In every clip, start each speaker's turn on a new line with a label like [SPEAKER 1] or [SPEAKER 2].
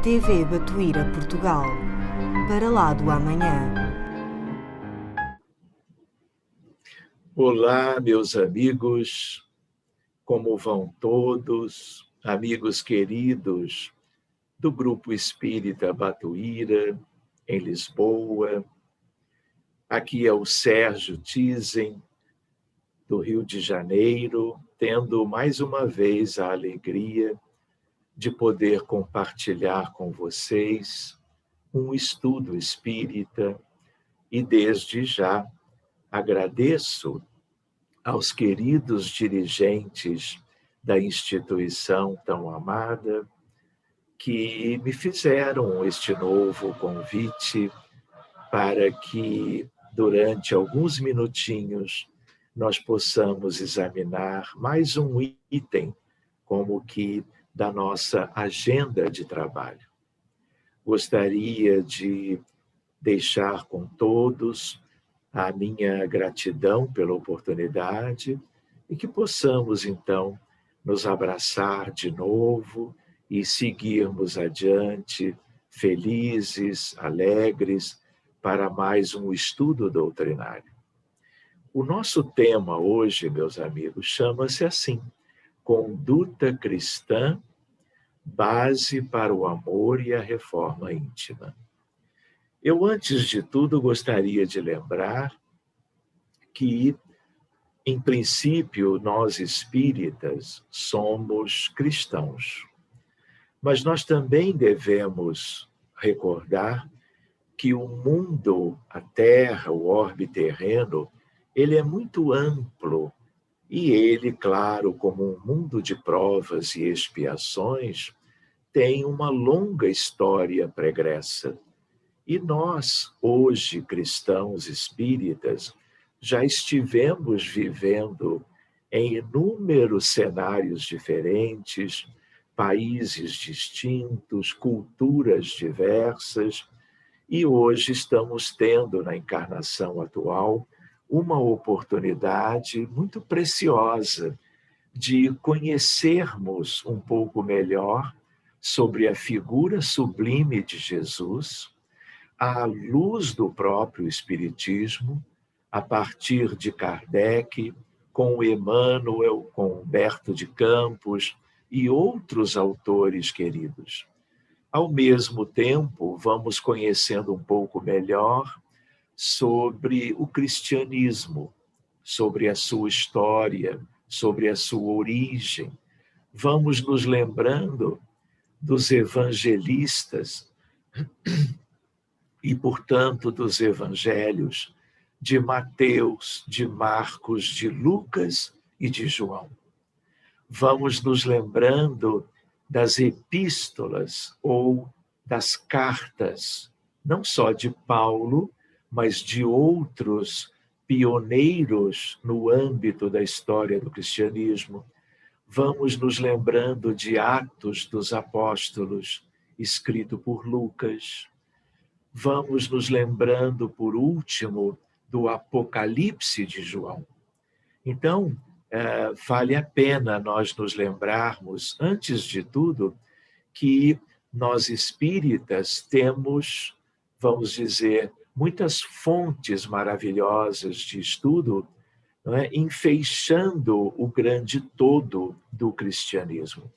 [SPEAKER 1] TV Batuíra Portugal, para lá do amanhã.
[SPEAKER 2] Olá, meus amigos, como vão todos, amigos queridos do Grupo Espírita Batuíra, em Lisboa. Aqui é o Sérgio Tizen, do Rio de Janeiro, tendo mais uma vez a alegria de poder compartilhar com vocês um estudo espírita e, desde já, agradeço aos queridos dirigentes da instituição tão amada que me fizeram este novo convite para que, durante alguns minutinhos, nós possamos examinar mais um item como que da nossa agenda de trabalho. Gostaria de deixar com todos a minha gratidão pela oportunidade e que possamos, então, nos abraçar de novo e seguirmos adiante, felizes, alegres, para mais um estudo doutrinário. O nosso tema hoje, meus amigos, chama-se assim: Conduta Cristã, Base para o Amor e a Reforma Íntima. Eu, antes de tudo, gostaria de lembrar que, em princípio, nós espíritas somos cristãos. Mas nós também devemos recordar que o mundo, a Terra, o orbe terreno, ele é muito amplo e ele, claro, como um mundo de provas e expiações, tem uma longa história pregressa. E nós, hoje, cristãos espíritas, já estivemos vivendo em inúmeros cenários diferentes, países distintos, culturas diversas, e hoje estamos tendo, na encarnação atual, uma oportunidade muito preciosa de conhecermos um pouco melhor sobre a figura sublime de Jesus, à luz do próprio Espiritismo, a partir de Kardec, com Emmanuel, com Humberto de Campos e outros autores queridos. Ao mesmo tempo, vamos conhecendo um pouco melhor sobre o cristianismo, sobre a sua história, sobre a sua origem. Vamos nos lembrando dos evangelistas e, portanto, dos evangelhos de Mateus, de Marcos, de Lucas e de João. Vamos nos lembrando das epístolas ou das cartas, não só de Paulo, mas de outros pioneiros no âmbito da história do cristianismo. Vamos nos lembrando de Atos dos Apóstolos, escrito por Lucas. Vamos nos lembrando, por último, do Apocalipse de João. Então, vale a pena nós nos lembrarmos, antes de tudo, que nós espíritas temos, vamos dizer, muitas fontes maravilhosas de estudo, não é? Enfeixando o grande todo do cristianismo.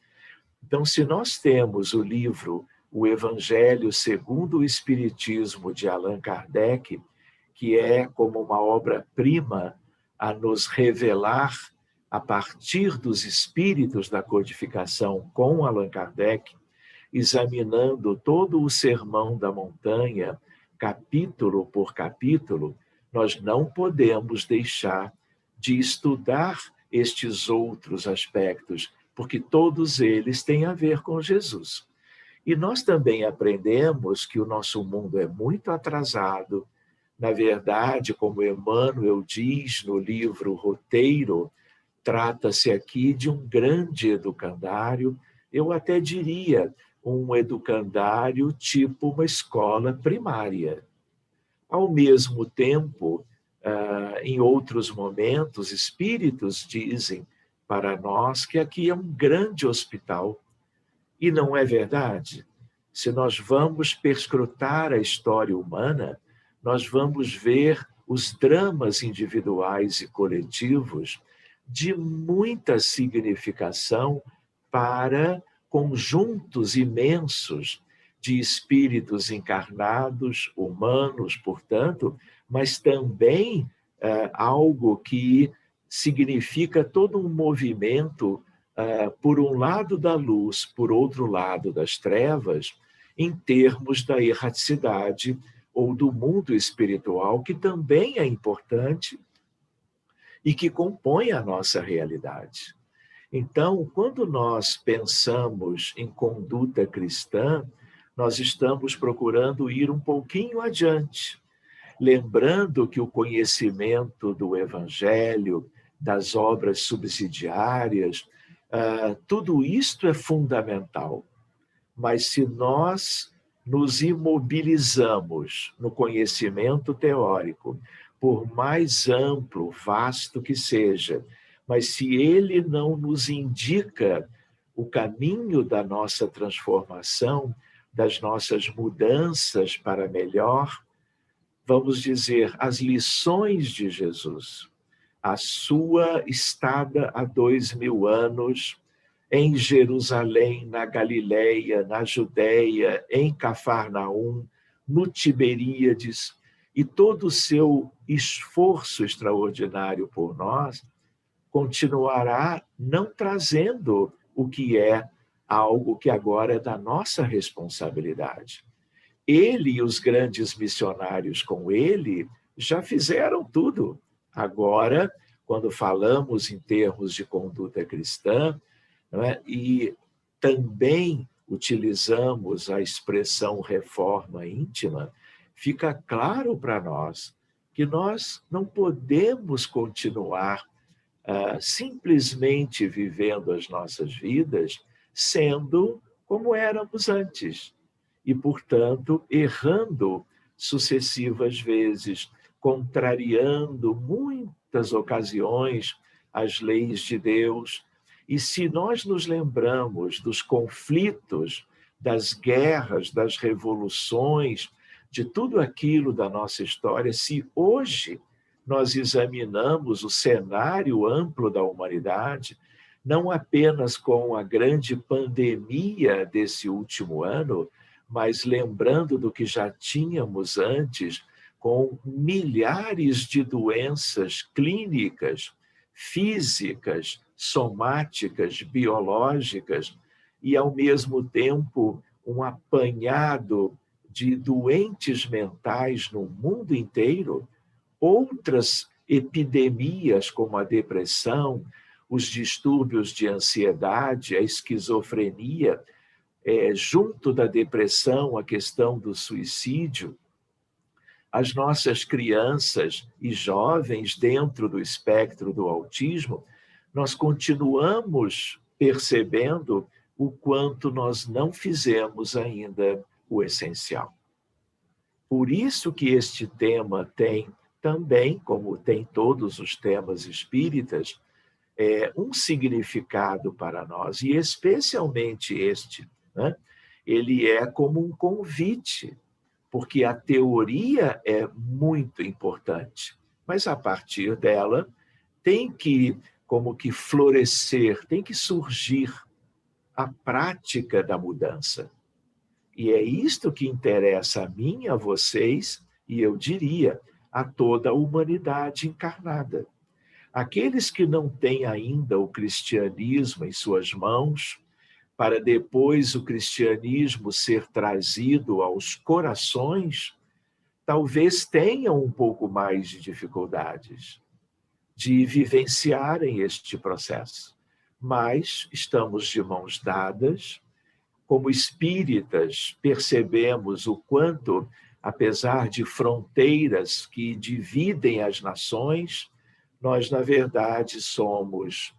[SPEAKER 2] Então, se nós temos o livro O Evangelho segundo o Espiritismo, de Allan Kardec, que é como uma obra-prima a nos revelar, a partir dos espíritos da codificação com Allan Kardec, examinando todo o Sermão da Montanha, capítulo por capítulo, nós não podemos deixar de estudar estes outros aspectos, porque todos eles têm a ver com Jesus. E nós também aprendemos que o nosso mundo é muito atrasado. Na verdade, como Emmanuel diz no livro Roteiro, trata-se aqui de um grande educandário, eu até diria um educandário tipo uma escola primária. Ao mesmo tempo, em outros momentos, espíritos dizem para nós que aqui é um grande hospital. E não é verdade? Se nós vamos perscrutar a história humana, nós vamos ver os dramas individuais e coletivos de muita significação para conjuntos imensos de espíritos encarnados, humanos, portanto, mas também algo que significa todo um movimento, por um lado da luz, por outro lado das trevas, em termos da erraticidade ou do mundo espiritual, que também é importante e que compõe a nossa realidade. Então, quando nós pensamos em conduta cristã, nós estamos procurando ir um pouquinho adiante, lembrando que o conhecimento do Evangelho, das obras subsidiárias, tudo isto é fundamental. Mas se nós nos imobilizamos no conhecimento teórico, por mais amplo, vasto que seja, mas se ele não nos indica o caminho da nossa transformação, das nossas mudanças para melhor, vamos dizer, as lições de Jesus, a sua estada há 2000 anos em Jerusalém, na Galileia, na Judéia, em Cafarnaum, no Tiberíades, e todo o seu esforço extraordinário por nós, continuará não trazendo o que é algo que agora é da nossa responsabilidade. Ele e os grandes missionários com ele já fizeram tudo. Agora, quando falamos em termos de conduta cristã, não é? E também utilizamos a expressão reforma íntima, fica claro para nós que nós não podemos continuar simplesmente vivendo as nossas vidas sendo como éramos antes. E, portanto, errando sucessivas vezes, contrariando muitas ocasiões as leis de Deus. E se nós nos lembramos dos conflitos, das guerras, das revoluções, de tudo aquilo da nossa história, se hoje nós examinamos o cenário amplo da humanidade, não apenas com a grande pandemia desse último ano, mas lembrando do que já tínhamos antes, com milhares de doenças clínicas, físicas, somáticas, biológicas, e, ao mesmo tempo, um apanhado de doentes mentais no mundo inteiro, outras epidemias como a depressão, os distúrbios de ansiedade, a esquizofrenia, junto da depressão, a questão do suicídio, as nossas crianças e jovens dentro do espectro do autismo, nós continuamos percebendo o quanto nós não fizemos ainda o essencial. Por isso que este tema tem também, como tem todos os temas espíritas, um significado para nós, e especialmente este, né? Ele é como um convite, porque a teoria é muito importante, mas a partir dela tem que, como que florescer, tem que surgir a prática da mudança. E é isto que interessa a mim, a vocês, e eu diria, a toda a humanidade encarnada. Aqueles que não têm ainda o cristianismo em suas mãos, para depois o cristianismo ser trazido aos corações, talvez tenham um pouco mais de dificuldades de vivenciarem este processo. Mas estamos de mãos dadas. Como espíritas, percebemos o quanto, apesar de fronteiras que dividem as nações, nós, na verdade, somos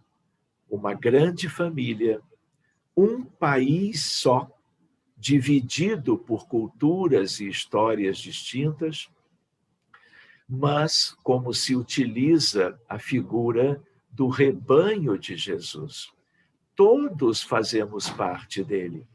[SPEAKER 2] uma grande família, um país só, dividido por culturas e histórias distintas, mas como se utiliza a figura do rebanho de Jesus. Todos fazemos parte dele.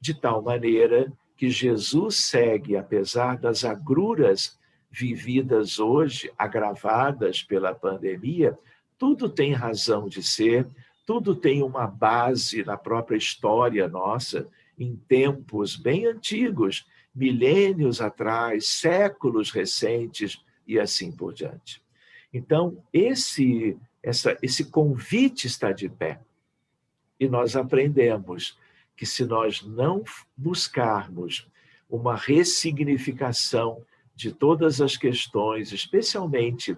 [SPEAKER 2] de tal maneira que Jesus segue, apesar das agruras vividas hoje, agravadas pela pandemia, tudo tem razão de ser, tudo tem uma base na própria história nossa, em tempos bem antigos, milênios atrás, séculos recentes e assim por diante. Então, esse convite está de pé. E nós aprendemos que se nós não buscarmos uma ressignificação de todas as questões, especialmente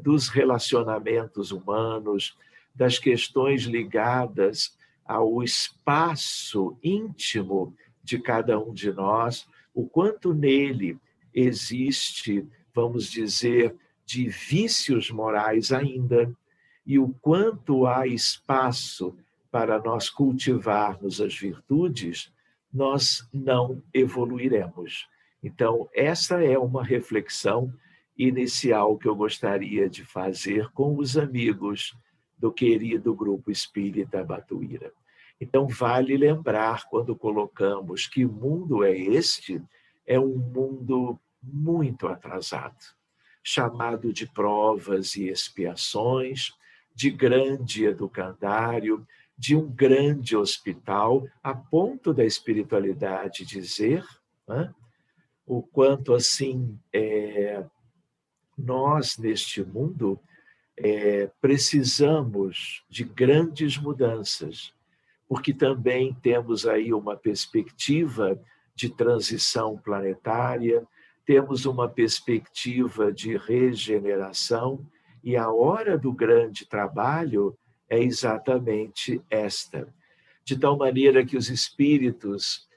[SPEAKER 2] dos relacionamentos humanos, das questões ligadas ao espaço íntimo de cada um de nós, o quanto nele existe, vamos dizer, de vícios morais ainda, e o quanto há espaço para nós cultivarmos as virtudes, nós não evoluiremos. Então, essa é uma reflexão inicial que eu gostaria de fazer com os amigos do querido Grupo Espírita Batuíra. Então, vale lembrar, quando colocamos que mundo é este, é um mundo muito atrasado, chamado de provas e expiações, de grande educandário, de um grande hospital, a ponto da espiritualidade dizer, né, o quanto assim nós, neste mundo, precisamos de grandes mudanças, porque também temos aí uma perspectiva de transição planetária, temos uma perspectiva de regeneração, e a hora do grande trabalho é exatamente esta. De tal maneira que os espíritos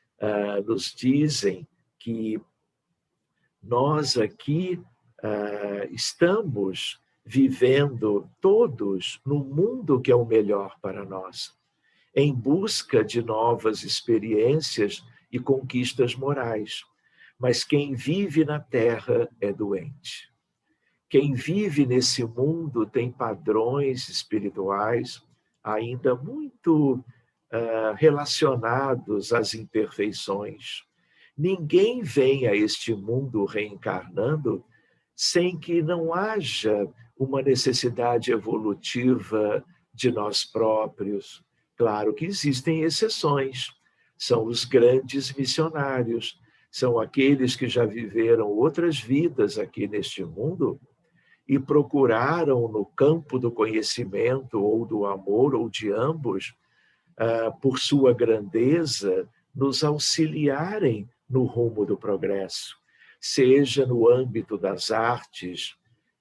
[SPEAKER 2] nos dizem que nós aqui estamos vivendo todos no mundo que é o melhor para nós, em busca de novas experiências e conquistas morais. Mas quem vive na Terra é doente. Quem vive nesse mundo tem padrões espirituais ainda muito relacionados às imperfeições. Ninguém vem a este mundo reencarnando sem que não haja uma necessidade evolutiva de nós próprios. Claro que existem exceções. São os grandes missionários, são aqueles que já viveram outras vidas aqui neste mundo e procuraram no campo do conhecimento ou do amor ou de ambos, por sua grandeza, nos auxiliarem no rumo do progresso, seja no âmbito das artes,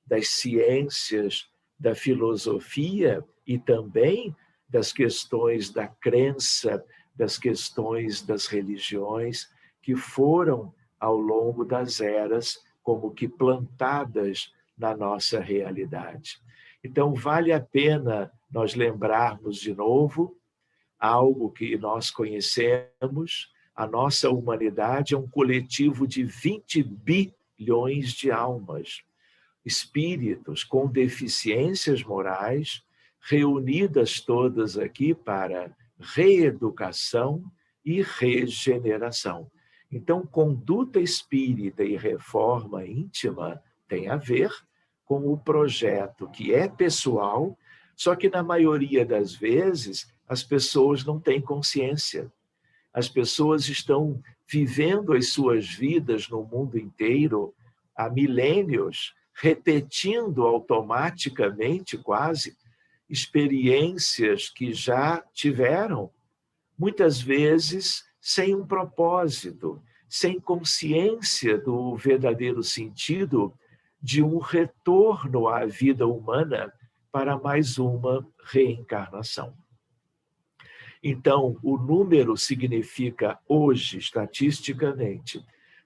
[SPEAKER 2] das ciências, da filosofia e também das questões da crença, das questões das religiões, que foram, ao longo das eras, como que plantadas na nossa realidade. Então, vale a pena nós lembrarmos de novo algo que nós conhecemos. A nossa humanidade é um coletivo de 20 bilhões de almas, espíritos com deficiências morais, reunidas todas aqui para reeducação e regeneração. Então, conduta espírita e reforma íntima tem a ver com o projeto que é pessoal, só que na maioria das vezes as pessoas não têm consciência. As pessoas estão vivendo as suas vidas no mundo inteiro há milênios, repetindo automaticamente quase experiências que já tiveram, muitas vezes sem um propósito, sem consciência do verdadeiro sentido de um retorno à vida humana para mais uma reencarnação. Então, o número significa, hoje, estatisticamente,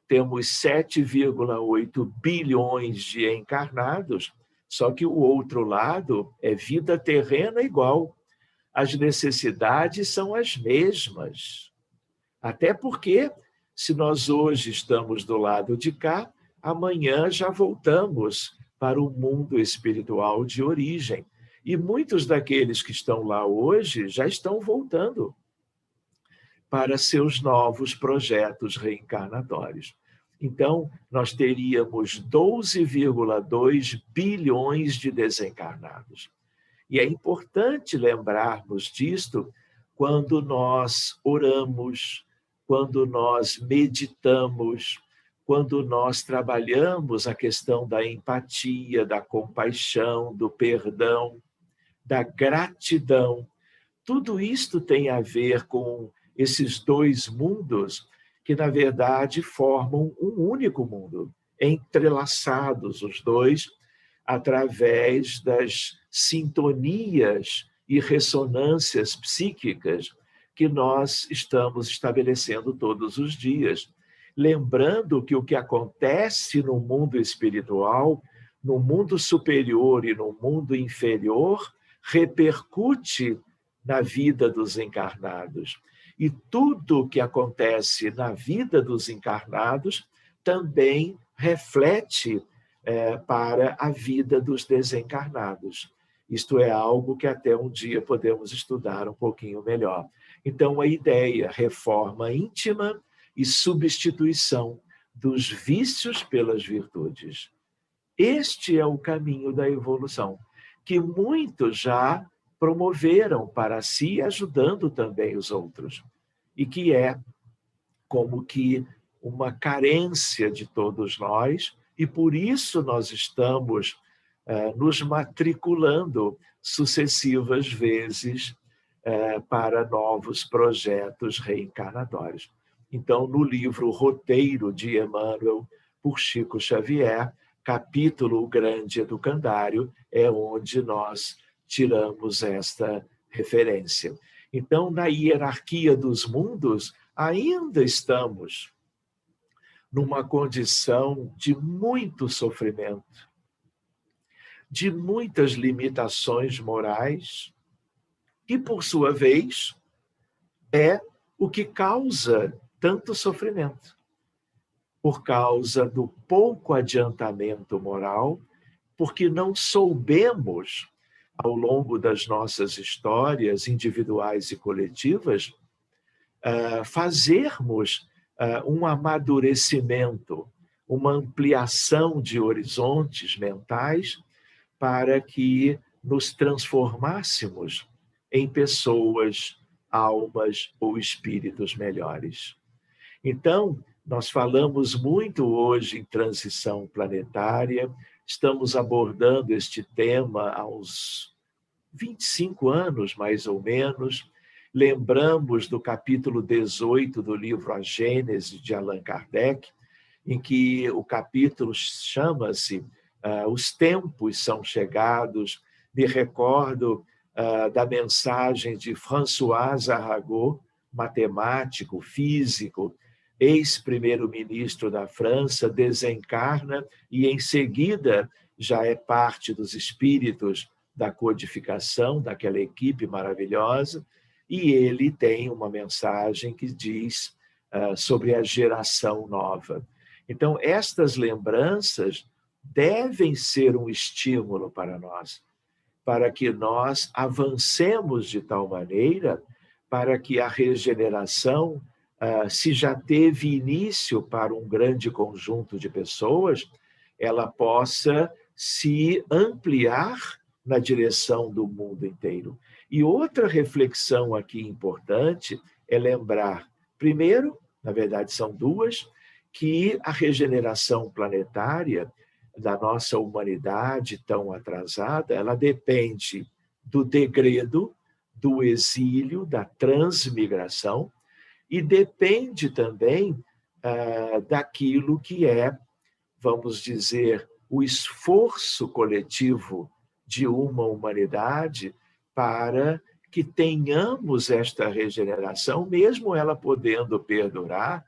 [SPEAKER 2] temos 7,8 bilhões de encarnados, só que o outro lado é vida terrena igual. As necessidades são as mesmas. Até porque, se nós hoje estamos do lado de cá, amanhã já voltamos para o mundo espiritual de origem. E muitos daqueles que estão lá hoje já estão voltando. para seus novos projetos reencarnatórios. Então, nós teríamos 12,2 bilhões de desencarnados. E é importante lembrarmos disto quando nós oramos, quando nós meditamos, quando nós trabalhamos a questão da empatia, da compaixão, do perdão, da gratidão. Tudo isto tem a ver com esses dois mundos que, na verdade, formam um único mundo, entrelaçados os dois, através das sintonias e ressonâncias psíquicas que nós estamos estabelecendo todos os dias. Lembrando que o que acontece no mundo espiritual, no mundo superior e no mundo inferior, repercute na vida dos encarnados. E tudo o que acontece na vida dos encarnados também reflete para a vida dos desencarnados. Isto é algo que até um dia podemos estudar um pouquinho melhor. Então, a ideia, reforma íntima e substituição dos vícios pelas virtudes. Este é o caminho da evolução, que muitos já promoveram para si, ajudando também os outros, e que é como que uma carência de todos nós, e por isso nós estamos nos matriculando sucessivas vezes para novos projetos reencarnatórios. Então, no livro Roteiro de Emmanuel, por Chico Xavier, capítulo O Grande Educandário, é onde nós tiramos esta referência. Então, na hierarquia dos mundos, ainda estamos numa condição de muito sofrimento, de muitas limitações morais, que, por sua vez, é o que causa tanto sofrimento. Por causa do pouco adiantamento moral, porque não soubemos, ao longo das nossas histórias individuais e coletivas, fazermos um amadurecimento, uma ampliação de horizontes mentais para que nos transformássemos em pessoas, almas ou espíritos melhores. Então, nós falamos muito hoje em transição planetária, estamos abordando este tema há uns 25 anos, mais ou menos. Lembramos do capítulo 18 do livro A Gênese, de Allan Kardec, em que o capítulo chama-se Os Tempos São Chegados. Me recordo da mensagem de François Arago, matemático, físico, ex-primeiro-ministro da França, desencarna e, em seguida, já é parte dos espíritos da codificação, daquela equipe maravilhosa, e ele tem uma mensagem que diz sobre a geração nova. Então, estas lembranças devem ser um estímulo para nós, para que nós avancemos de tal maneira para que a regeneração, se já teve início para um grande conjunto de pessoas, ela possa se ampliar na direção do mundo inteiro. E outra reflexão aqui importante é lembrar, primeiro, na verdade são duas, que a regeneração planetária da nossa humanidade tão atrasada, ela depende do degredo, do exílio, da transmigração, e depende também daquilo que é, vamos dizer, o esforço coletivo de uma humanidade para que tenhamos esta regeneração, mesmo ela podendo perdurar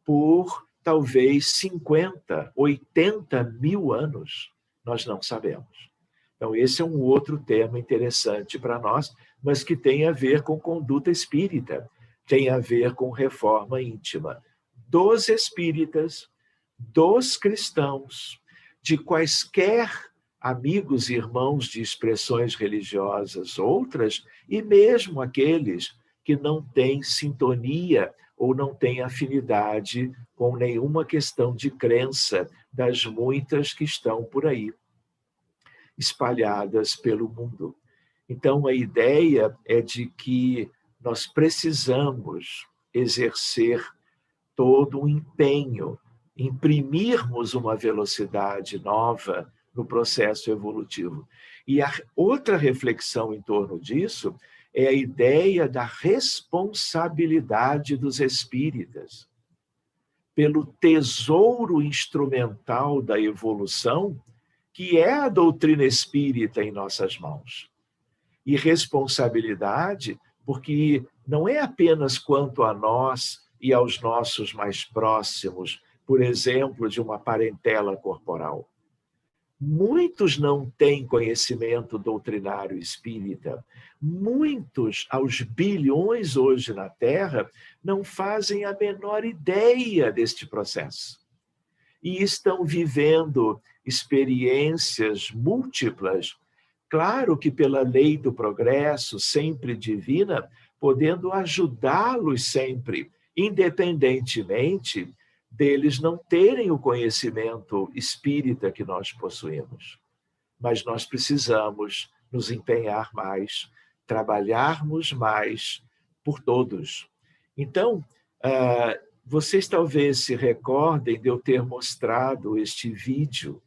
[SPEAKER 2] por talvez 50, 80 mil anos, nós não sabemos. Então, esse é um outro tema interessante para nós, mas que tem a ver com conduta espírita, tem a ver com reforma íntima dos espíritas, dos cristãos, de quaisquer amigos e irmãos de expressões religiosas outras, e mesmo aqueles que não têm sintonia ou não têm afinidade com nenhuma questão de crença das muitas que estão por aí, espalhadas pelo mundo. Então, a ideia é de que nós precisamos exercer todo um empenho, imprimirmos uma velocidade nova no processo evolutivo. E a outra reflexão em torno disso é a ideia da responsabilidade dos espíritas pelo tesouro instrumental da evolução, que é a doutrina espírita em nossas mãos. E responsabilidade, porque não é apenas quanto a nós e aos nossos mais próximos, por exemplo, de uma parentela corporal. Muitos não têm conhecimento doutrinário espírita. Muitos, aos bilhões hoje na Terra, não fazem a menor ideia deste processo. E estão vivendo experiências múltiplas, claro que pela lei do progresso, sempre divina, podendo ajudá-los sempre, independentemente deles não terem o conhecimento espírita que nós possuímos. Mas nós precisamos nos empenhar mais, trabalharmos mais por todos. Então, vocês talvez se recordem de eu ter mostrado este vídeo.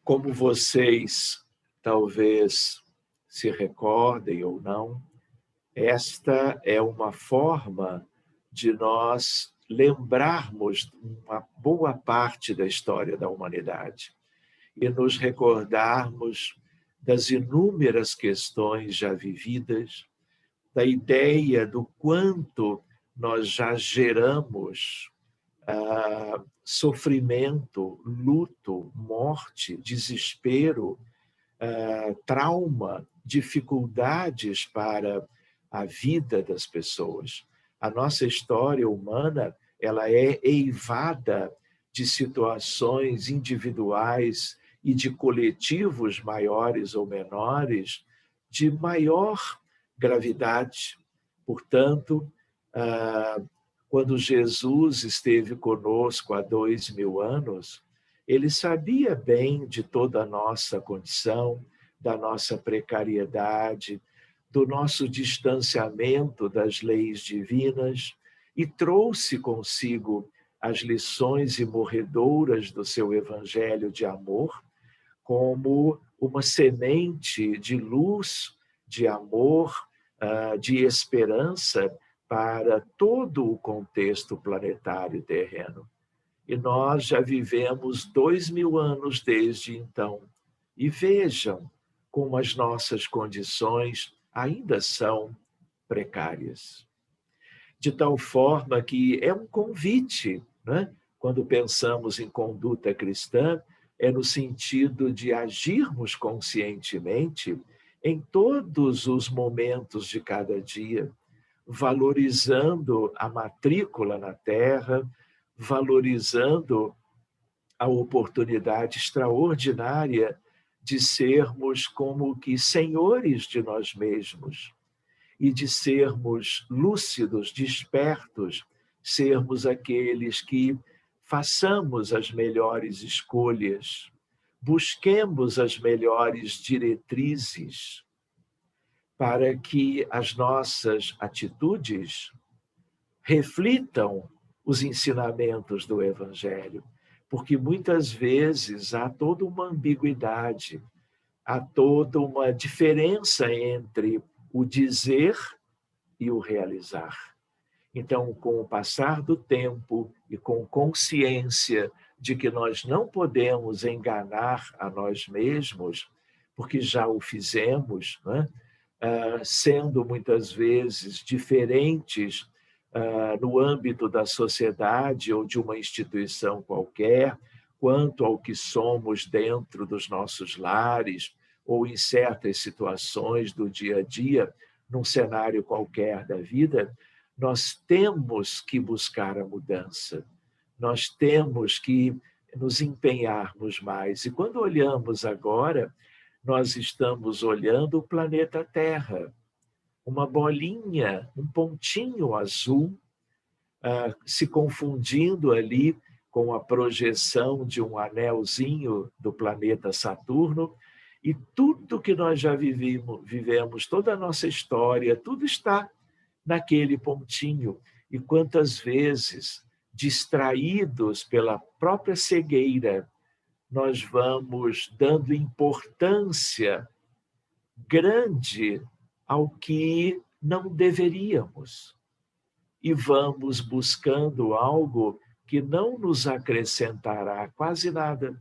[SPEAKER 2] Como vocês talvez se recordem ou não, esta é uma forma de nós lembrarmos uma boa parte da história da humanidade e nos recordarmos das inúmeras questões já vividas, da ideia do quanto nós já geramos sofrimento, luto, morte, desespero, trauma, dificuldades para a vida das pessoas. A nossa história humana, ela é eivada de situações individuais e de coletivos maiores ou menores de maior gravidade. Portanto, quando Jesus esteve conosco há 2000 anos, ele sabia bem de toda a nossa condição, da nossa precariedade, do nosso distanciamento das leis divinas e trouxe consigo as lições imorredoras do seu evangelho de amor como uma semente de luz, de amor, de esperança para todo o contexto planetário terreno. E nós já vivemos 2000 anos desde então. E vejam como as nossas condições ainda são precárias. De tal forma que é um convite, né? Quando pensamos em conduta cristã, é no sentido de agirmos conscientemente em todos os momentos de cada dia, valorizando a matrícula na Terra, valorizando a oportunidade extraordinária de sermos como que senhores de nós mesmos e de sermos lúcidos, despertos, sermos aqueles que façamos as melhores escolhas, busquemos as melhores diretrizes para que as nossas atitudes reflitam os ensinamentos do Evangelho, porque muitas vezes há toda uma ambiguidade, há toda uma diferença entre o dizer e o realizar. Então, com o passar do tempo e com consciência de que nós não podemos enganar a nós mesmos, porque já o fizemos, né? Sendo muitas vezes diferentes no âmbito da sociedade ou de uma instituição qualquer, quanto ao que somos dentro dos nossos lares ou em certas situações do dia a dia, num cenário qualquer da vida, nós temos que buscar a mudança, nós temos que nos empenharmos mais. E quando olhamos agora, nós estamos olhando o planeta Terra, uma bolinha, um pontinho azul, se confundindo ali com a projeção de um anelzinho do planeta Saturno, e tudo que nós já vivemos, toda a nossa história, tudo está naquele pontinho. E quantas vezes, distraídos pela própria cegueira, nós vamos dando importância grande ao que não deveríamos. E vamos buscando algo que não nos acrescentará quase nada.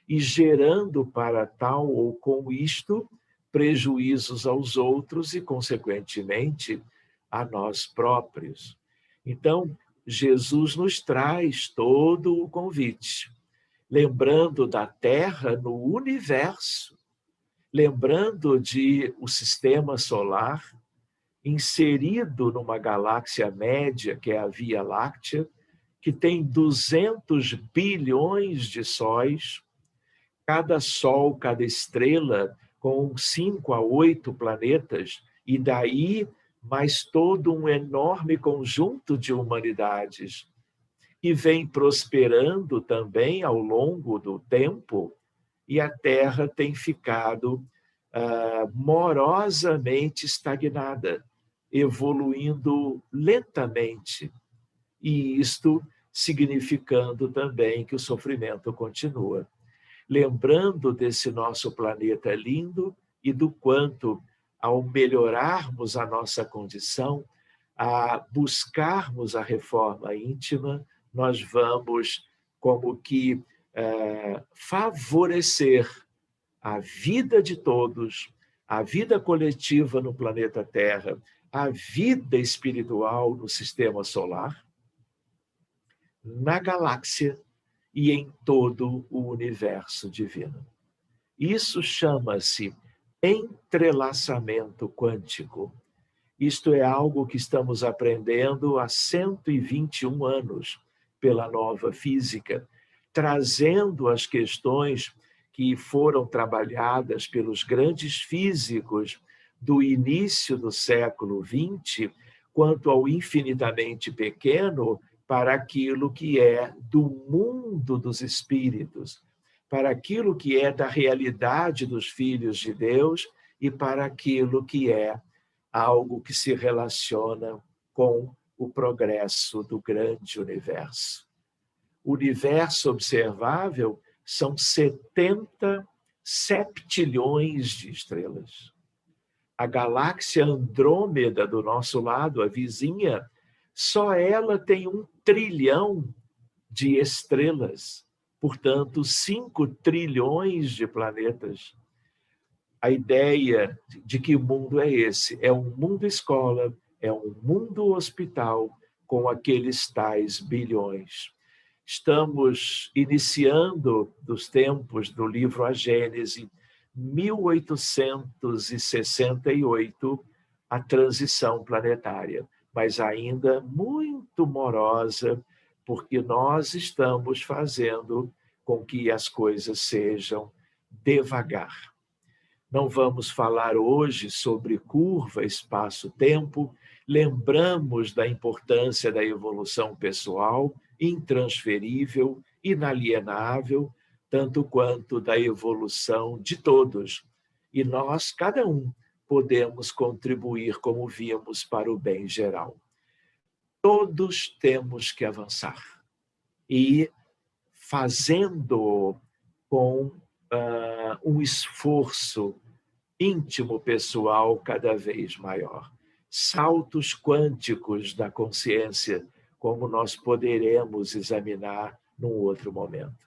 [SPEAKER 2] E gerando para tal ou com isto prejuízos aos outros e, consequentemente, a nós próprios. Então, Jesus nos traz todo o convite, lembrando da Terra no universo, lembrando de o sistema solar, inserido numa galáxia média, que é a Via Láctea, que tem 200 bilhões de sóis, cada sol, cada estrela, com 5 a 8 planetas, e daí mais todo um enorme conjunto de humanidades, que vem prosperando também ao longo do tempo, e a Terra tem ficado morosamente estagnada, evoluindo lentamente, e isto significando também que o sofrimento continua. Lembrando desse nosso planeta lindo e do quanto, ao melhorarmos a nossa condição, a buscarmos a reforma íntima, nós vamos como que favorecer a vida de todos, a vida coletiva no planeta Terra, a vida espiritual no sistema solar, na galáxia e em todo o universo divino. Isso chama-se entrelaçamento quântico. Isto é algo que estamos aprendendo há 121 anos pela nova física, trazendo as questões que foram trabalhadas pelos grandes físicos do início do século XX, quanto ao infinitamente pequeno, para aquilo que é do mundo dos espíritos, para aquilo que é da realidade dos filhos de Deus e para aquilo que é algo que se relaciona com o progresso do grande universo. O universo observável são 70 septilhões de estrelas. A galáxia Andrômeda do nosso lado, a vizinha, só ela tem 1 trilhão de estrelas, portanto, 5 trilhões de planetas. A ideia de que mundo é esse? É um mundo escola, é um mundo hospital com aqueles tais bilhões. Estamos iniciando, dos tempos do livro A Gênese, 1868, a transição planetária, mas ainda muito morosa, porque nós estamos fazendo com que as coisas sejam devagar. Não vamos falar hoje sobre curva, espaço-tempo. Lembramos da importância da evolução pessoal, intransferível, inalienável, tanto quanto da evolução de todos. E nós, cada um, podemos contribuir, como vimos, para o bem geral. Todos temos que avançar. E fazendo com um esforço íntimo pessoal cada vez maior. Saltos quânticos da consciência, como nós poderemos examinar num outro momento.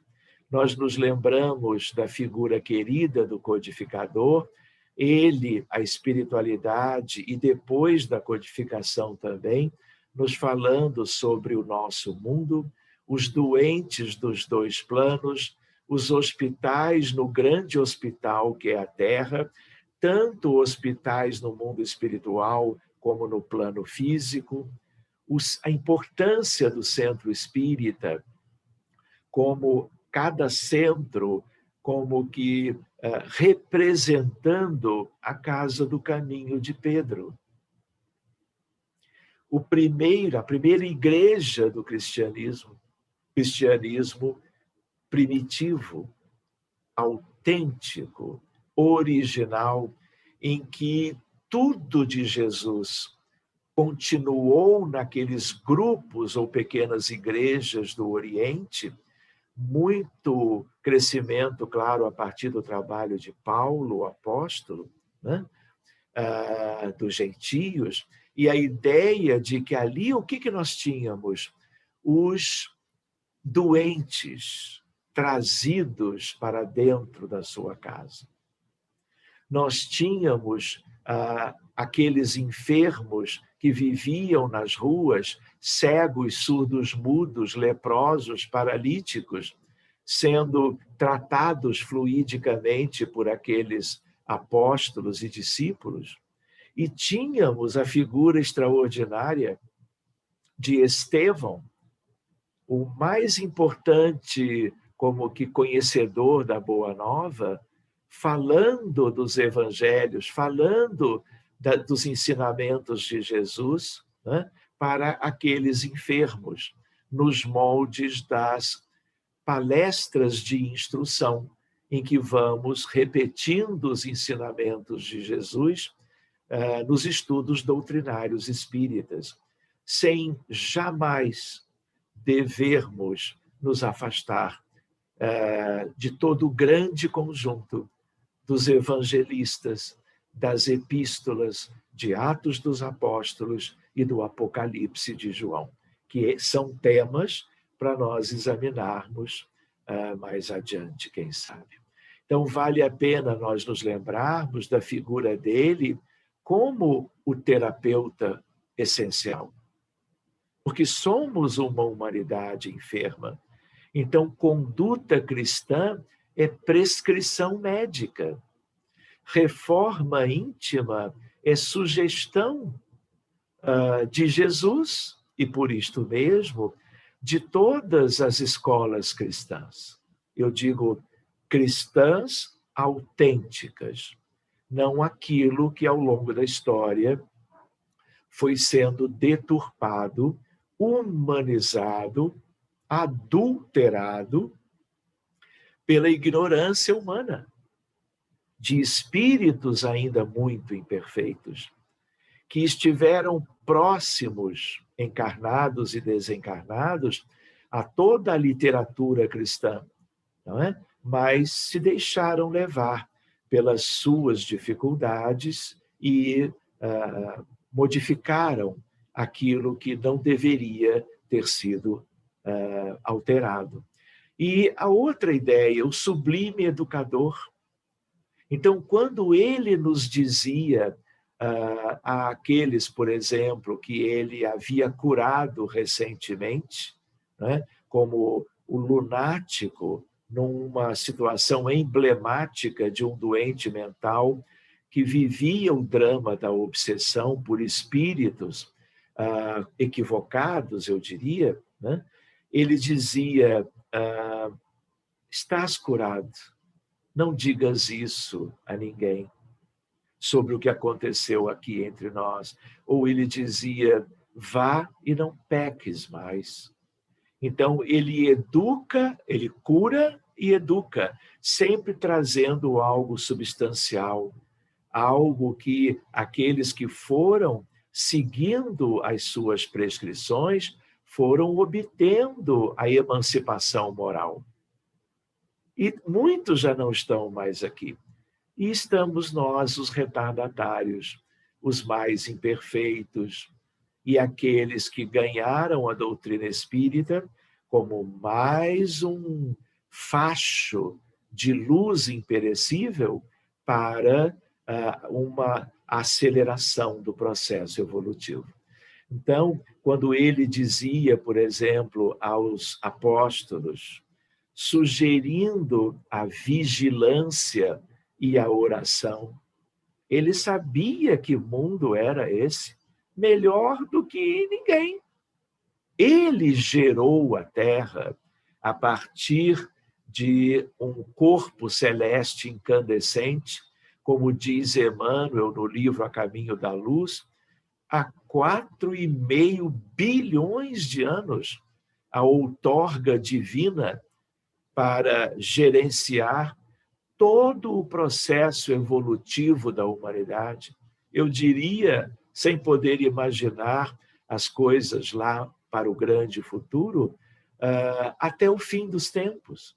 [SPEAKER 2] Nós nos lembramos da figura querida do codificador, ele, a espiritualidade, e depois da codificação também, nos falando sobre o nosso mundo, os doentes dos 2 planos, os hospitais no grande hospital que é a Terra, tanto hospitais no mundo espiritual como no plano físico, a importância do centro espírita, como cada centro, como que representando a casa do caminho de Pedro. A primeira igreja do cristianismo primitivo, autêntico, original, em que tudo de Jesus continuou naqueles grupos ou pequenas igrejas do Oriente, muito crescimento, claro, a partir do trabalho de Paulo, o apóstolo, né? Dos gentios, e a ideia de que ali o que nós tínhamos? Os doentes trazidos para dentro da sua casa. Nós tínhamos aqueles enfermos que viviam nas ruas, cegos, surdos, mudos, leprosos, paralíticos, sendo tratados fluidicamente por aqueles apóstolos e discípulos. E tínhamos a figura extraordinária de Estevão, o mais importante como que conhecedor da Boa Nova, falando dos evangelhos, falando dos ensinamentos de Jesus, né, para aqueles enfermos, nos moldes das palestras de instrução, em que vamos repetindo os ensinamentos de Jesus nos estudos doutrinários espíritas, sem jamais devermos nos afastar de todo o grande conjunto dos evangelistas, das epístolas, de Atos dos Apóstolos e do Apocalipse de João, que são temas para nós examinarmos mais adiante, quem sabe. Então, vale a pena nós nos lembrarmos da figura dele como o terapeuta essencial, porque somos uma humanidade enferma. Então, conduta cristã é prescrição médica. Reforma íntima é sugestão de Jesus e, por isto mesmo, de todas as escolas cristãs. Eu digo cristãs autênticas, não aquilo que ao longo da história foi sendo deturpado, humanizado, adulterado pela ignorância humana, de espíritos ainda muito imperfeitos, que estiveram próximos, encarnados e desencarnados, a toda a literatura cristã, não é? Mas se deixaram levar pelas suas dificuldades e modificaram aquilo que não deveria ter sido alterado. E a outra ideia, o sublime educador. Então, quando ele nos dizia àqueles, por exemplo, que ele havia curado recentemente, né, como o lunático, numa situação emblemática de um doente mental que vivia o drama da obsessão por espíritos equivocados, eu diria, né? Ele dizia, estás curado, não digas isso a ninguém sobre o que aconteceu aqui entre nós. Ou ele dizia, vá e não peques mais. Então, ele educa, ele cura e educa, sempre trazendo algo substancial, algo que aqueles que foram seguindo as suas prescrições foram obtendo a emancipação moral. E muitos já não estão mais aqui. E estamos nós, os retardatários, os mais imperfeitos, e aqueles que ganharam a doutrina espírita como mais um facho de luz imperecível para uma aceleração do processo evolutivo. Então, quando ele dizia, por exemplo, aos apóstolos, sugerindo a vigilância e a oração, ele sabia que mundo era esse, melhor do que ninguém. Ele gerou a Terra a partir de um corpo celeste incandescente, como diz Emmanuel no livro A Caminho da Luz, há 4,5 bilhões de anos, a outorga divina para gerenciar todo o processo evolutivo da humanidade. Eu diria, sem poder imaginar as coisas lá para o grande futuro, até o fim dos tempos.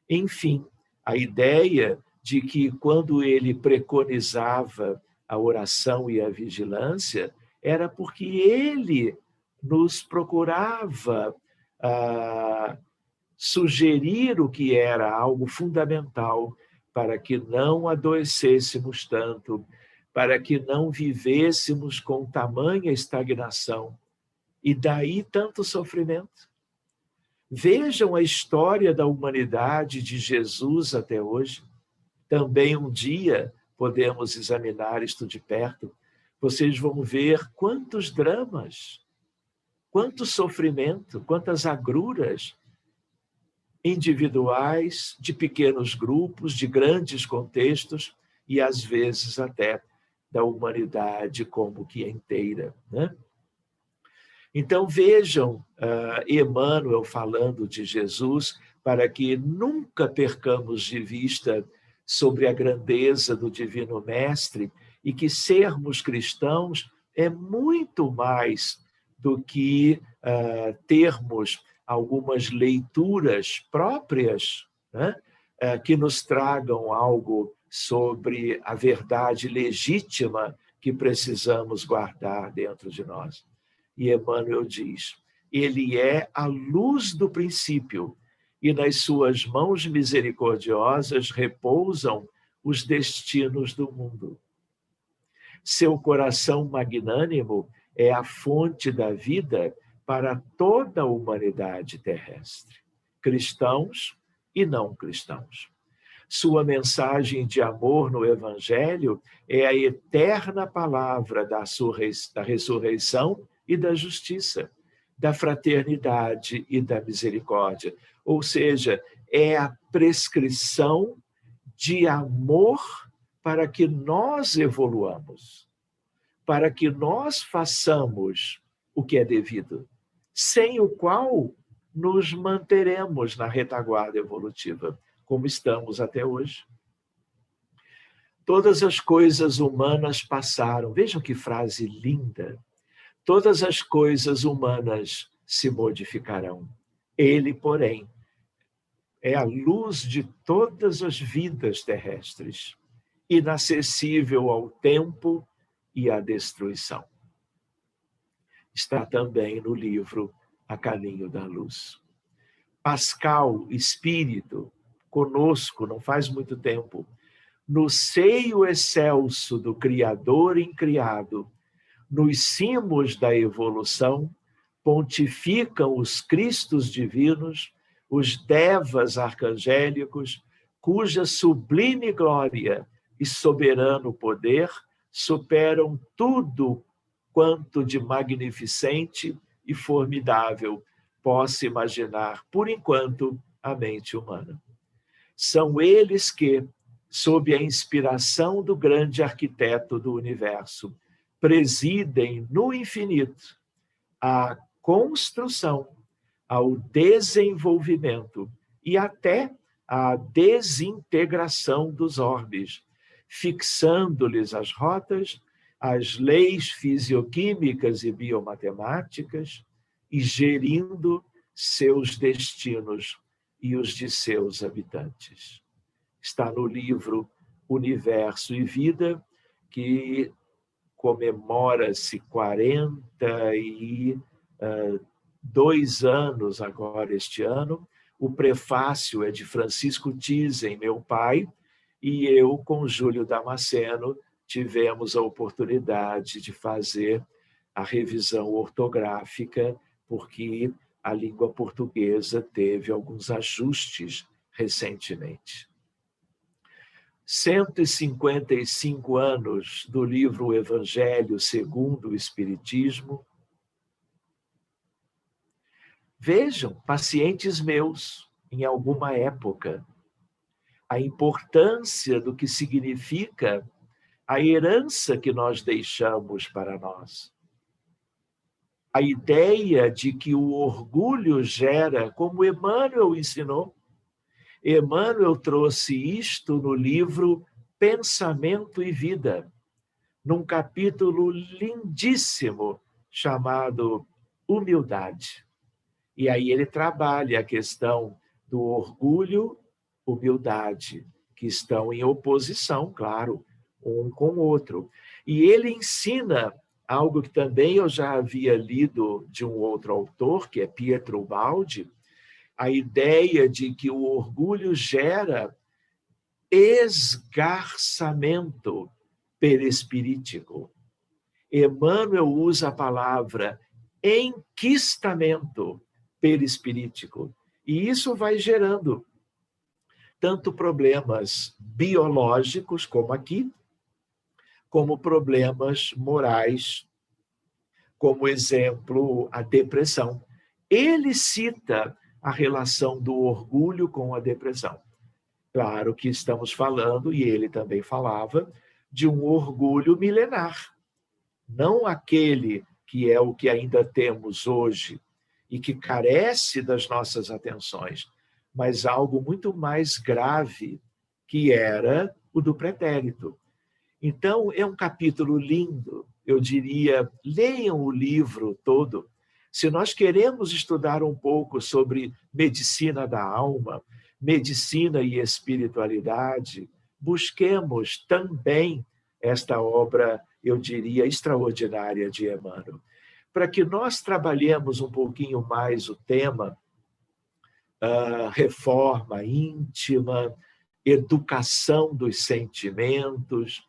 [SPEAKER 2] Enfim, a ideia de que quando ele preconizava a oração e a vigilância, era porque ele nos procurava sugerir o que era algo fundamental para que não adoecêssemos tanto, para que não vivêssemos com tamanha estagnação e daí tanto sofrimento. Vejam a história da humanidade de Jesus até hoje. Também um dia podemos examinar isto de perto. Vocês vão ver quantos dramas, quanto sofrimento, quantas agruras individuais, de pequenos grupos, de grandes contextos e, às vezes, até da humanidade como que inteira, né? Então, vejam Emmanuel falando de Jesus, para que nunca percamos de vista sobre a grandeza do Divino Mestre e que sermos cristãos é muito mais do que termos algumas leituras próprias, né, que nos tragam algo sobre a verdade legítima que precisamos guardar dentro de nós. E Emmanuel diz, ele é a luz do princípio, e nas suas mãos misericordiosas repousam os destinos do mundo. Seu coração magnânimo é a fonte da vida para toda a humanidade terrestre, cristãos e não cristãos. Sua mensagem de amor no Evangelho é a eterna palavra da ressurreição e da justiça, da fraternidade e da misericórdia. Ou seja, é a prescrição de amor para que nós evoluamos, para que nós façamos o que é devido, sem o qual nos manteremos na retaguarda evolutiva, como estamos até hoje. Todas as coisas humanas passaram. Vejam que frase linda. Todas as coisas humanas se modificarão. Ele, porém, é a luz de todas as vidas terrestres inacessível ao tempo e à destruição. Está também no livro A Caminho da Luz. Pascal, espírito, conosco não faz muito tempo, no seio excelso do Criador incriado, nos cimos da evolução, pontificam os Cristos divinos, os devas arcangélicos, cuja sublime glória e soberano poder superam tudo quanto de magnificente e formidável possa imaginar, por enquanto, a mente humana. São eles que, sob a inspiração do grande arquiteto do universo, presidem no infinito a construção, ao desenvolvimento e até a desintegração dos orbes, fixando-lhes as rotas, as leis fisioquímicas e biomatemáticas e gerindo seus destinos e os de seus habitantes. Está no livro Universo e Vida, que comemora-se 42 anos agora este ano. O prefácio é de Francisco Thyssen, meu pai, e eu, com Júlio Damasceno, tivemos a oportunidade de fazer a revisão ortográfica, porque a língua portuguesa teve alguns ajustes recentemente. 155 anos do livro Evangelho segundo o Espiritismo. Vejam, pacientes meus, em alguma época, a importância do que significa a herança que nós deixamos para nós. A ideia de que o orgulho gera, como Emmanuel ensinou. Emmanuel trouxe isto no livro Pensamento e Vida, num capítulo lindíssimo chamado Humildade. E aí ele trabalha a questão do orgulho, humildade, que estão em oposição, claro, um com o outro. E ele ensina algo que também eu já havia lido de um outro autor, que é Pietro Baldi, a ideia de que o orgulho gera esgarçamento perispirítico. Emmanuel usa a palavra enquistamento perispirítico. E isso vai gerando tanto problemas biológicos, como aqui, como problemas morais, como exemplo, a depressão. Ele cita a relação do orgulho com a depressão. Claro que estamos falando, e ele também falava, de um orgulho milenar. Não aquele que é o que ainda temos hoje e que carece das nossas atenções, mas algo muito mais grave, que era o do pretérito. Então, é um capítulo lindo. Eu diria, leiam o livro todo. Se nós queremos estudar um pouco sobre medicina da alma, medicina e espiritualidade, busquemos também esta obra, eu diria, extraordinária de Emmanuel, para que nós trabalhemos um pouquinho mais o tema reforma íntima, educação dos sentimentos,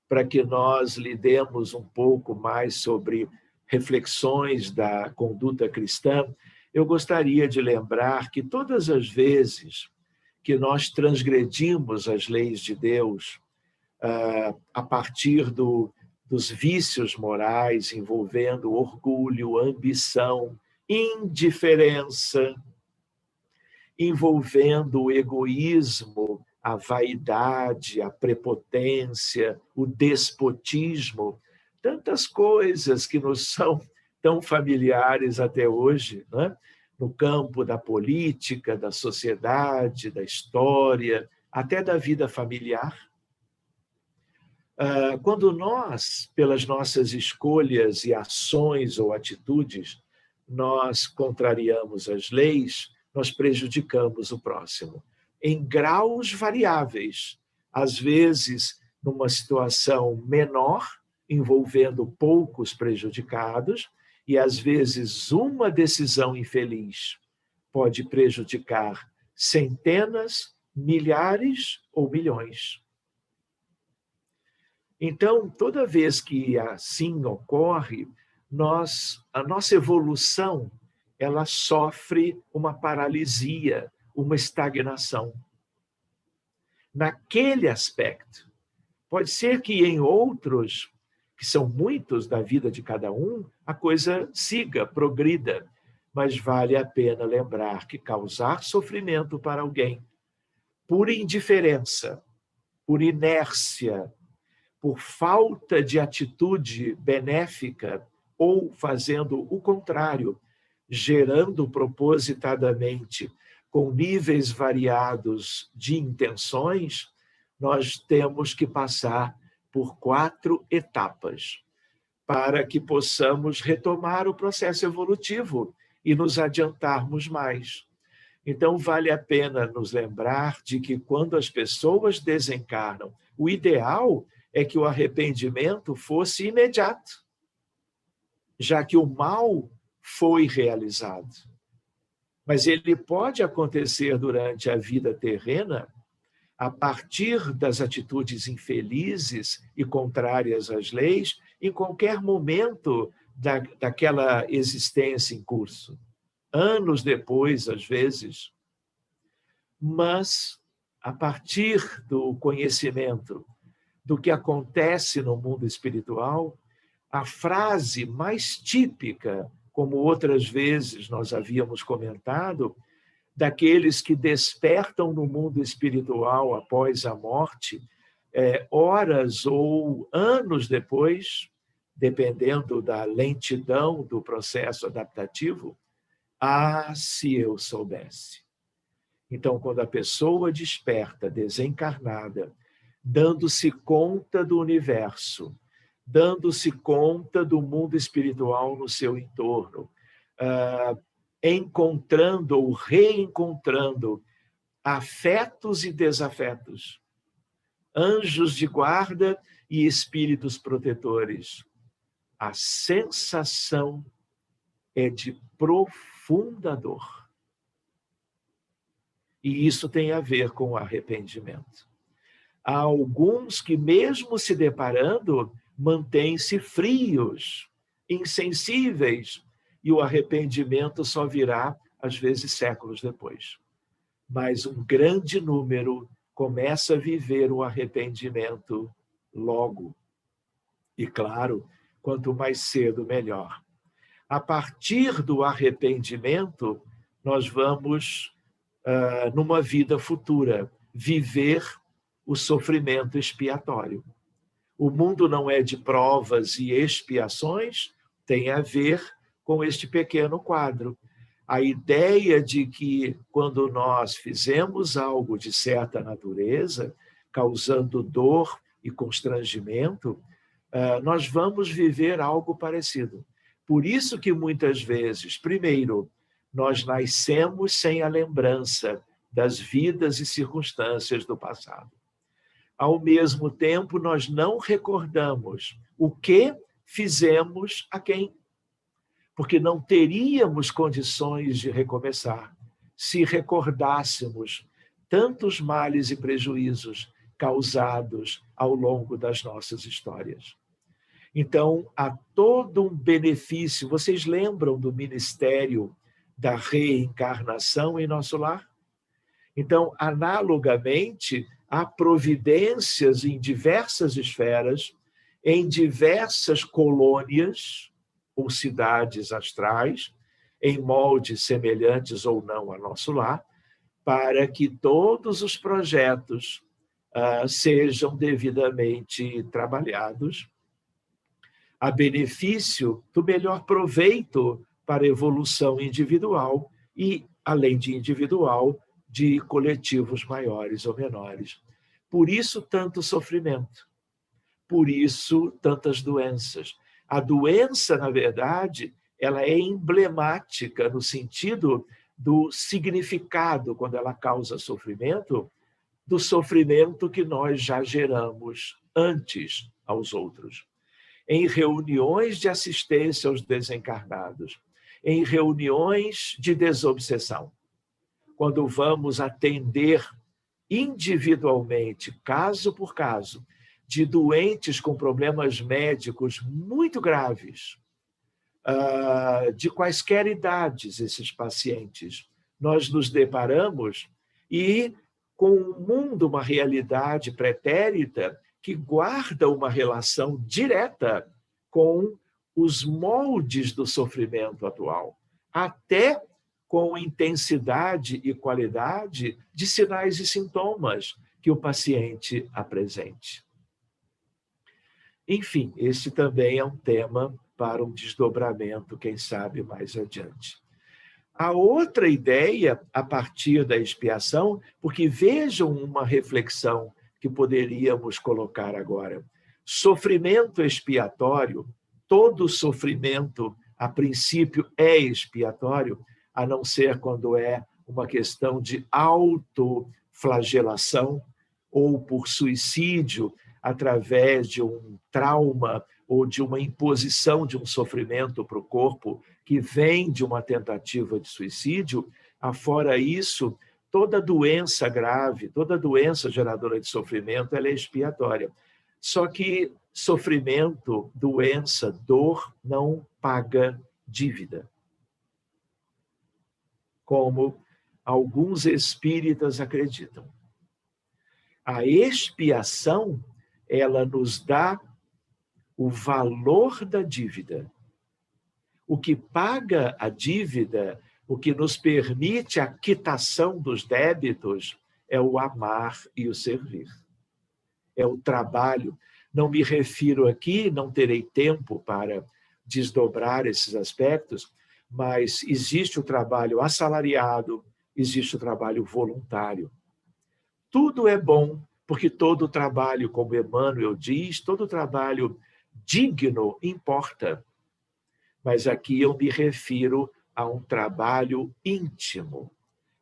[SPEAKER 2] para que nós lidemos um pouco mais sobre reflexões da conduta cristã. Eu gostaria de lembrar que todas as vezes que nós transgredimos as leis de Deus, a partir dos vícios morais envolvendo orgulho, ambição, indiferença, envolvendo o egoísmo, a vaidade, a prepotência, o despotismo, tantas coisas que nos são tão familiares até hoje, né? No campo da política, da sociedade, da história, até da vida familiar. Quando nós, pelas nossas escolhas e ações ou atitudes, nós contrariamos as leis, nós prejudicamos o próximo, em graus variáveis, às vezes numa situação menor, envolvendo poucos prejudicados, e às vezes uma decisão infeliz pode prejudicar centenas, milhares ou milhões. Então, toda vez que assim ocorre, a nossa evolução, ela sofre uma paralisia, uma estagnação. Naquele aspecto. Pode ser que em outros, que são muitos da vida de cada um, a coisa siga, progrida. Mas vale a pena lembrar que causar sofrimento para alguém, por indiferença, por inércia, por falta de atitude benéfica, ou fazendo o contrário, gerando propositadamente, com níveis variados de intenções, nós temos que passar por 4 etapas para que possamos retomar o processo evolutivo e nos adiantarmos mais. Então, vale a pena nos lembrar de que quando as pessoas desencarnam, o ideal é que o arrependimento fosse imediato, já que o mal foi realizado. Mas ele pode acontecer durante a vida terrena, a partir das atitudes infelizes e contrárias às leis, em qualquer momento daquela existência em curso. Anos depois, às vezes. Mas, a partir do conhecimento do que acontece no mundo espiritual, a frase mais típica, como outras vezes nós havíamos comentado, daqueles que despertam no mundo espiritual após a morte, horas ou anos depois, dependendo da lentidão do processo adaptativo, se eu soubesse. Então, quando a pessoa desperta, desencarnada, dando-se conta do universo, dando-se conta do mundo espiritual no seu entorno, encontrando ou reencontrando afetos e desafetos, anjos de guarda e espíritos protetores. A sensação é de profunda dor. E isso tem a ver com o arrependimento. Há alguns que, mesmo se deparando, mantêm-se frios, insensíveis, e o arrependimento só virá, às vezes, séculos depois. Mas um grande número começa a viver o arrependimento logo. E, claro, quanto mais cedo, melhor. A partir do arrependimento, nós vamos, numa vida futura, viver o sofrimento expiatório. O mundo não é de provas e expiações, tem a ver com este pequeno quadro. A ideia de que, quando nós fizemos algo de certa natureza, causando dor e constrangimento, nós vamos viver algo parecido. Por isso que, muitas vezes, primeiro, nós nascemos sem a lembrança das vidas e circunstâncias do passado. Ao mesmo tempo, nós não recordamos o que fizemos a quem, porque não teríamos condições de recomeçar se recordássemos tantos males e prejuízos causados ao longo das nossas histórias. Então, há todo um benefício. Vocês lembram do ministério da reencarnação em nosso lar? Então, analogamente, há providências em diversas esferas, em diversas colônias ou cidades astrais, em moldes semelhantes ou não a nosso lar, para que todos os projetos sejam devidamente trabalhados a benefício do melhor proveito para a evolução individual e, além de individual, de coletivos maiores ou menores. Por isso, tanto sofrimento. Por isso, tantas doenças. A doença, na verdade, ela é emblemática no sentido do significado, quando ela causa sofrimento, do sofrimento que nós já geramos antes aos outros. Em reuniões de assistência aos desencarnados, em reuniões de desobsessão, quando vamos atender individualmente, caso por caso, de doentes com problemas médicos muito graves, de quaisquer idades esses pacientes, nós nos deparamos e com um mundo, uma realidade pretérita que guarda uma relação direta com os moldes do sofrimento atual, até com intensidade e qualidade de sinais e sintomas que o paciente apresente. Enfim, esse também é um tema para um desdobramento, quem sabe, mais adiante. A outra ideia, a partir da expiação, porque vejam uma reflexão que poderíamos colocar agora. Sofrimento expiatório, todo sofrimento, a princípio, é expiatório, a não ser quando é uma questão de autoflagelação ou por suicídio, através de um trauma ou de uma imposição de um sofrimento para o corpo que vem de uma tentativa de suicídio. Afora isso, toda doença grave, toda doença geradora de sofrimento, ela é expiatória. Só que sofrimento, doença, dor não paga dívida. Como alguns espíritas acreditam. A expiação, ela nos dá o valor da dívida. O que paga a dívida, o que nos permite a quitação dos débitos, é o amar e o servir. É o trabalho. Não me refiro aqui, não terei tempo para desdobrar esses aspectos, mas existe o trabalho assalariado, existe o trabalho voluntário. Tudo é bom, porque todo trabalho, como Emmanuel diz, todo trabalho digno importa. Mas aqui eu me refiro a um trabalho íntimo,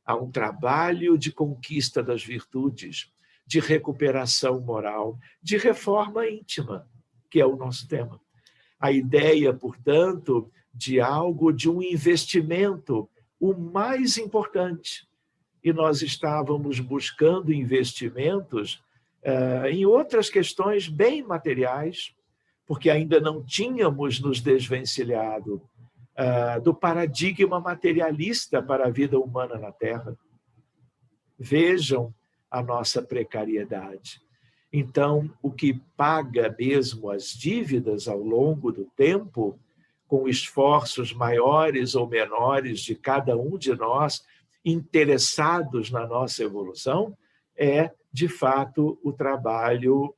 [SPEAKER 2] a um trabalho de conquista das virtudes, de recuperação moral, de reforma íntima, que é o nosso tema. A ideia, portanto, de algo, de um investimento, o mais importante. E nós estávamos buscando investimentos em outras questões bem materiais, porque ainda não tínhamos nos desvencilhado do paradigma materialista para a vida humana na Terra. Vejam a nossa precariedade. Então, o que paga mesmo as dívidas ao longo do tempo, com esforços maiores ou menores de cada um de nós, interessados na nossa evolução, é, de fato, o trabalho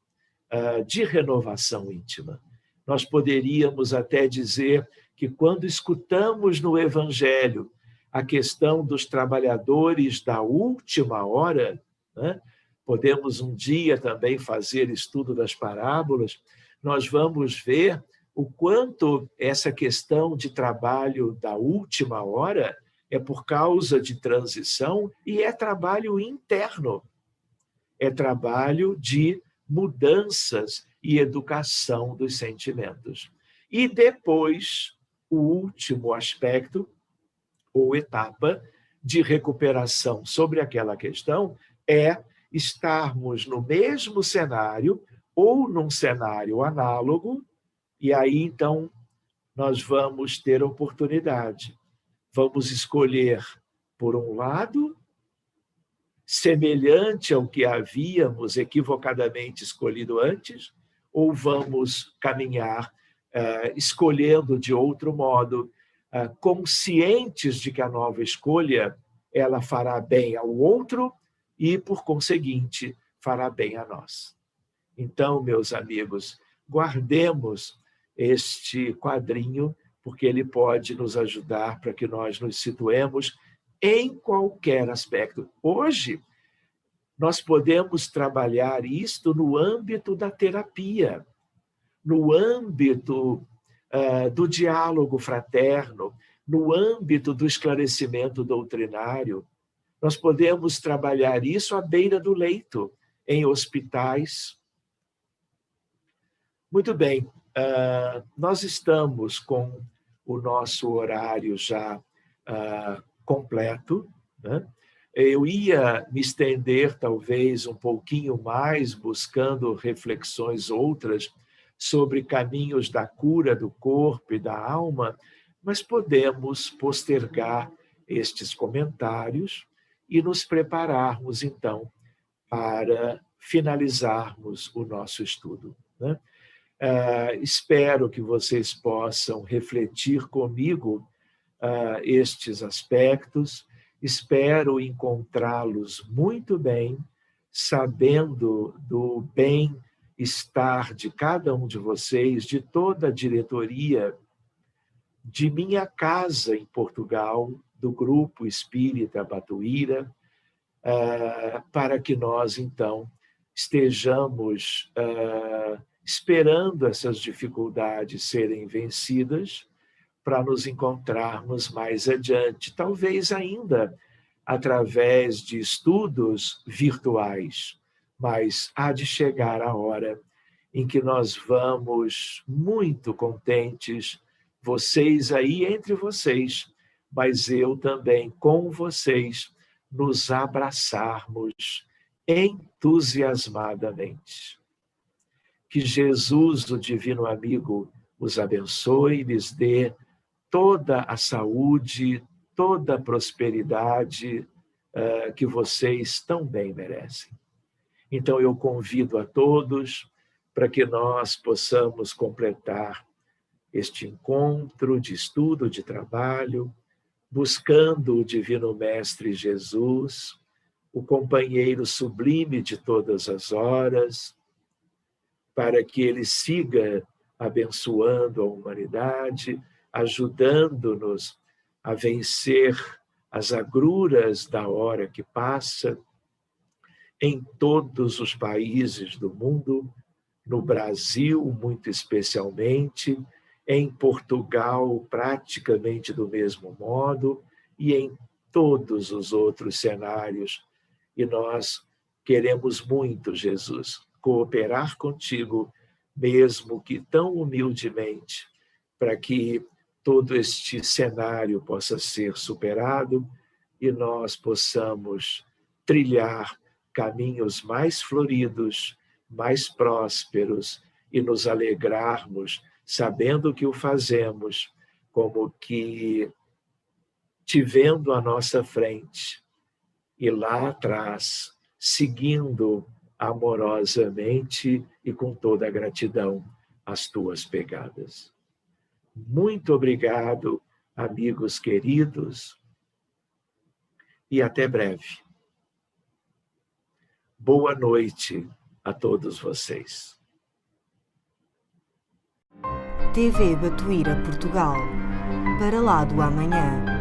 [SPEAKER 2] de renovação íntima. Nós poderíamos até dizer que quando escutamos no Evangelho a questão dos trabalhadores da última hora, né? Podemos um dia também fazer estudo das parábolas, nós vamos ver o quanto essa questão de trabalho da última hora é por causa de transição e é trabalho interno, é trabalho de mudanças e educação dos sentimentos. E depois, o último aspecto, ou etapa de recuperação sobre aquela questão, é estarmos no mesmo cenário ou num cenário análogo, e aí, então, nós vamos ter oportunidade. Vamos escolher, por um lado, semelhante ao que havíamos equivocadamente escolhido antes, ou vamos caminhar escolhendo de outro modo, conscientes de que a nova escolha ela fará bem ao outro e, por conseguinte, fará bem a nós. Então, meus amigos, guardemos este quadrinho, porque ele pode nos ajudar para que nós nos situemos em qualquer aspecto. Hoje, nós podemos trabalhar isto no âmbito da terapia, no âmbito do diálogo fraterno, no âmbito do esclarecimento doutrinário. Nós podemos trabalhar isso à beira do leito, em hospitais. Muito bem, nós estamos com o nosso horário já completo, né? Eu ia me estender talvez um pouquinho mais, buscando reflexões outras sobre caminhos da cura do corpo e da alma, mas podemos postergar estes comentários e nos prepararmos, então, para finalizarmos o nosso estudo, né? Espero que vocês possam refletir comigo estes aspectos. Espero encontrá-los muito bem, sabendo do bem-estar de cada um de vocês, de toda a diretoria de minha casa em Portugal, do Grupo Espírita Batuíra, para que nós, então, estejamos esperando essas dificuldades serem vencidas, para nos encontrarmos mais adiante, talvez ainda através de estudos virtuais, mas há de chegar a hora em que nós vamos muito contentes, vocês aí entre vocês, mas eu também com vocês, nos abraçarmos entusiasmadamente. Que Jesus, o Divino Amigo, os abençoe, lhes dê toda a saúde, toda a prosperidade que vocês tão bem merecem. Então, eu convido a todos para que nós possamos completar este encontro de estudo, de trabalho, buscando o Divino Mestre Jesus, o companheiro sublime de todas as horas, para que ele siga abençoando a humanidade, ajudando-nos a vencer as agruras da hora que passa em todos os países do mundo, no Brasil muito especialmente, em Portugal praticamente do mesmo modo e em todos os outros cenários. E nós queremos muito, Jesus, cooperar contigo, mesmo que tão humildemente, para que todo este cenário possa ser superado e nós possamos trilhar caminhos mais floridos, mais prósperos e nos alegrarmos, sabendo que o fazemos, como que te vendo à nossa frente e lá atrás, seguindo amorosamente e com toda a gratidão as tuas pegadas. Muito obrigado, amigos queridos, e até breve. Boa noite a todos vocês.
[SPEAKER 1] TV Batuíra Portugal. Para lá do amanhã.